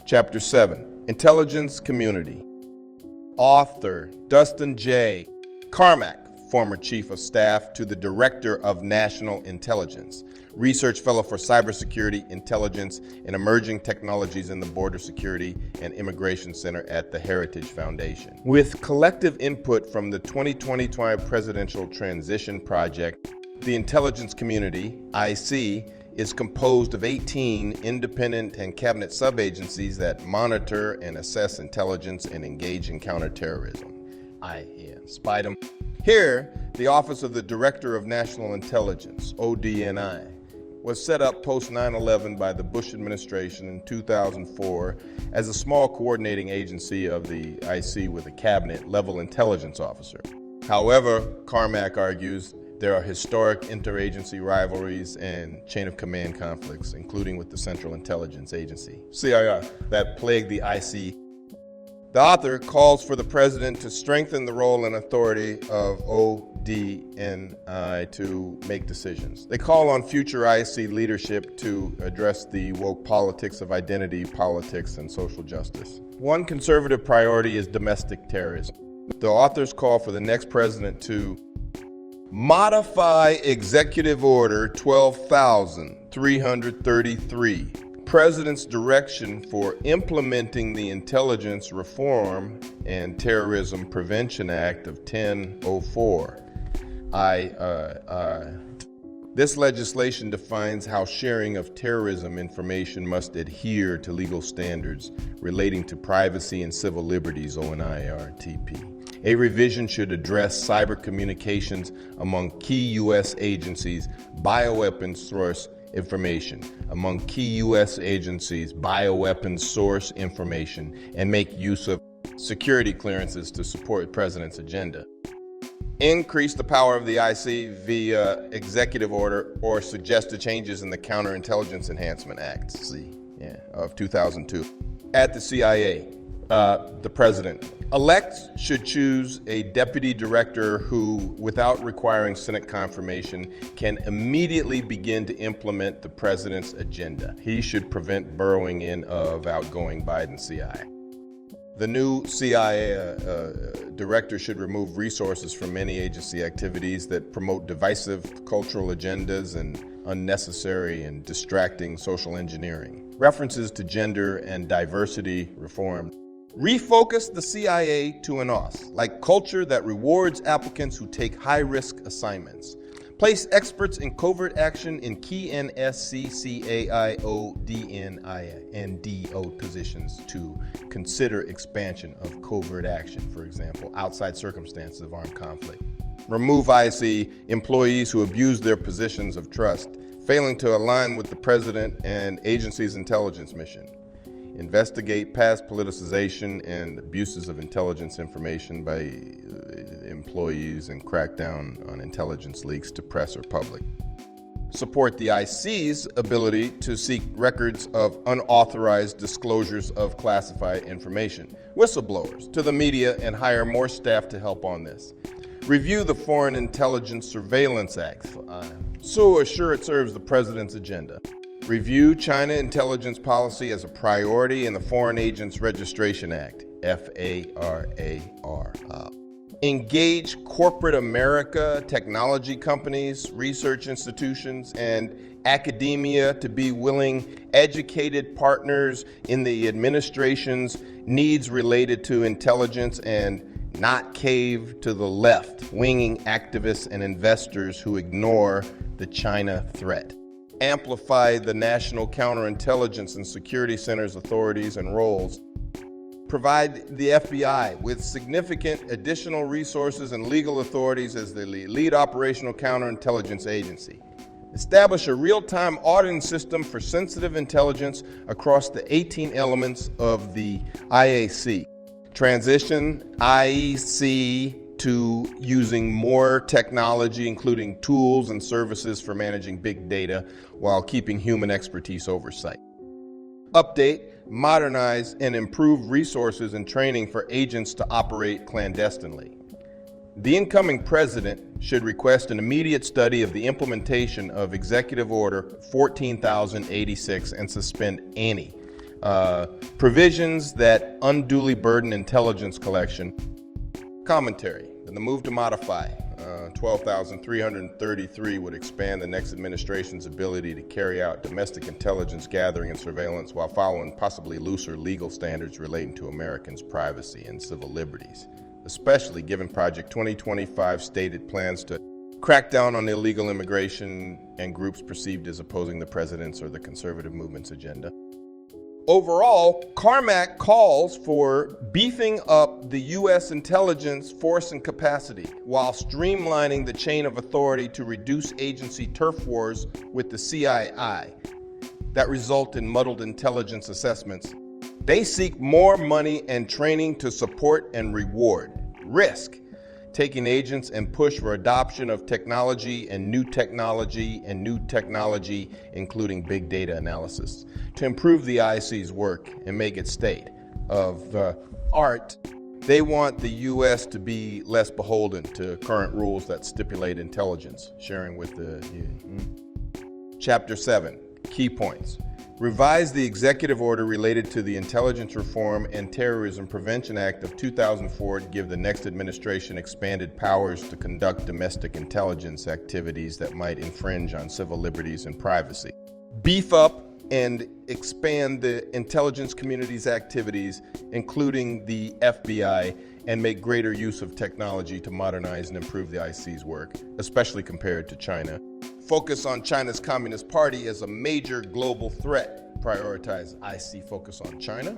Chapter 7, Intelligence Community. Author Dustin J. Carmack, former Chief of Staff to the Director of National Intelligence, Research Fellow for Cybersecurity, Intelligence, and Emerging Technologies in the Border Security and Immigration Center at the Heritage Foundation. With collective input from the 2020 Presidential Transition Project, the Intelligence Community, IC, is composed of 18 independent and cabinet sub-agencies that monitor and assess intelligence and engage in counterterrorism. SPIDEM. Here, the Office of the Director of National Intelligence, ODNI, was set up post 9/11 by the Bush administration in 2004 as a small coordinating agency of the IC with a cabinet-level intelligence officer. However, Carmack argues there are historic interagency rivalries and chain of command conflicts, including with the Central Intelligence Agency, CIR, that plague the IC. The author calls for the president to strengthen the role and authority of ODNI to make decisions. They call on future IC leadership to address the woke politics of identity politics and social justice. One conservative priority is domestic terrorism. The authors call for the next president to modify Executive Order 12,333, President's direction for implementing the Intelligence Reform and Terrorism Prevention Act of 1004. This legislation defines how sharing of terrorism information must adhere to legal standards relating to privacy and civil liberties, ONIRTP. A revision should address cyber communications among key U.S. agencies, bioweapons source information, among key U.S. agencies, bioweapons source information, and make use of security clearances to support the president's agenda. Increase the power of the IC via executive order or suggested changes in the Counterintelligence Enhancement Act, of 2002. At the CIA, the president-elect should choose a deputy director who, without requiring Senate confirmation, can immediately begin to implement the president's agenda. He should prevent burrowing in of outgoing Biden CIA. The new CIA director should remove resources from many agency activities that promote divisive cultural agendas and unnecessary and distracting social engineering. References to gender and diversity reform. Refocus the CIA to an OS, like culture that rewards applicants who take high-risk assignments. Place experts in covert action in key NSCCAIODNINDO positions to consider expansion of covert action, for example, outside circumstances of armed conflict. Remove IC employees who abuse their positions of trust, failing to align with the president and agency's intelligence mission. Investigate past politicization and abuses of intelligence information by employees and crack down on intelligence leaks to press or public. Support the IC's ability to seek records of unauthorized disclosures of classified information, whistleblowers to the media, and hire more staff to help on this. Review the Foreign Intelligence Surveillance Act so assure it serves the president's agenda. Review China intelligence policy as a priority in the Foreign Agents Registration Act, FARAR. Engage corporate America, technology companies, research institutions, and academia to be willing, educated partners in the administration's needs related to intelligence and not cave to the left-winging activists and investors who ignore the China threat. Amplify the National Counterintelligence and Security Center's authorities and roles. Provide the FBI with significant additional resources and legal authorities as the lead operational counterintelligence agency. Establish a real-time auditing system for sensitive intelligence across the 18 elements of the IAC. Transition IEC to using more technology, including tools and services for managing big data while keeping human expertise oversight. Update, modernize, and improve resources and training for agents to operate clandestinely. The incoming president should request an immediate study of the implementation of Executive Order 14,086 and suspend any provisions that unduly burden intelligence collection. Commentary. The move to modify 12,333 would expand the next administration's ability to carry out domestic intelligence gathering and surveillance while following possibly looser legal standards relating to Americans' privacy and civil liberties, especially given Project 2025 stated plans to crack down on illegal immigration and groups perceived as opposing the president's or the conservative movement's agenda. Overall, Carmack calls for beefing up the U.S. intelligence force and capacity while streamlining the chain of authority to reduce agency turf wars with the CII that result in muddled intelligence assessments. They seek more money and training to support and reward risk, taking agents and push for adoption of technology, including big data analysis, to improve the IC's work and make it state of the art. They want the U.S. to be less beholden to current rules that stipulate intelligence sharing with the Chapter 7, Key Points. Revise the executive order related to the Intelligence Reform and Terrorism Prevention Act of 2004 to give the next administration expanded powers to conduct domestic intelligence activities that might infringe on civil liberties and privacy. Beef up and expand the intelligence community's activities, including the FBI, and make greater use of technology to modernize and improve the IC's work, especially compared to China. Focus on China's Communist Party as a major global threat. Prioritize IC focus on China.